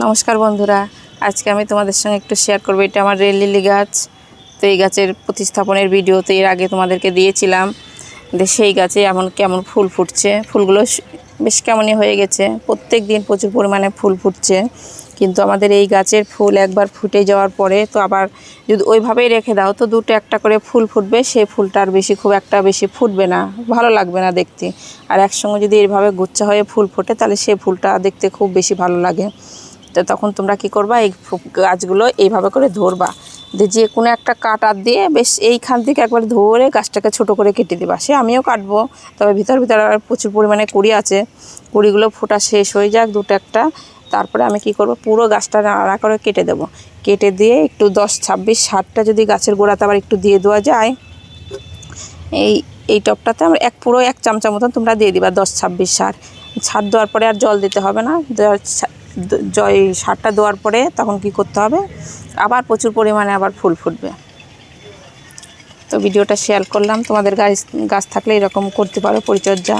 নমস্কার বন্ধুরা, আজকে আমি তোমাদের সঙ্গে একটু শেয়ার করব। এটা আমার রেল লিলি গাছ। তো এই গাছের প্রতিস্থাপনের ভিডিও তো এর আগে তোমাদেরকে দিয়েছিলাম। সেই গাছে এমন কেমন ফুল ফুটছে, ফুলগুলো বেশ কেমনই হয়ে গেছে। প্রত্যেক দিন প্রচুর পরিমাণে ফুল ফুটছে, কিন্তু আমাদের এই গাছের ফুল একবার ফুটে যাওয়ার পরে তো আবার যদি ওইভাবেই রেখে দাও তো দুটো একটা করে ফুল ফুটবে, সেই ফুলটা আর খুব একটা বেশি ফুটবে না, ভালো লাগবে না দেখতে। আর একসঙ্গে যদি এইভাবে গুচ্ছা হয়ে ফুল ফোটে তাহলে সেই ফুলটা দেখতে খুব বেশি ভালো লাগে। তো তখন তোমরা কি করবা, এই গাছগুলো এইভাবে করে ধরবা, যে কোনো একটা কাটার দিয়ে বেশ এইখান থেকে একবার ধরে গাছটাকে ছোট করে কেটে দেবা। সে আমিও কাটবো, তবে ভিতর আর প্রচুর পরিমাণে কুড়ি আছে। কুড়িগুলো ফোটা শেষ হয়ে যাক দুটো একটা, তারপরে আমি কি করব, পুরো গাছটা নাড়া করে কেটে দেব। কেটে দিয়ে একটু 10, 26, 60টা যদি গাছের গোড়াতে আবার একটু দিয়ে দেওয়া যায়, এই টবটাতে আমরা পুরো 1 চামচা মতন তোমরা দিয়ে দিবা। 10, 26, 60 সার দেওয়ার পরে আর জল দিতে হবে না। সারটা দেওয়ার পরে তখন কি করতে হবে, আবার প্রচুর পরিমাণে আবার ফুল ফুটবে। তো ভিডিওটা শেয়ার করলাম, তোমাদের গাছ থাকলে এরকম করতে পারো পরিচর্যা।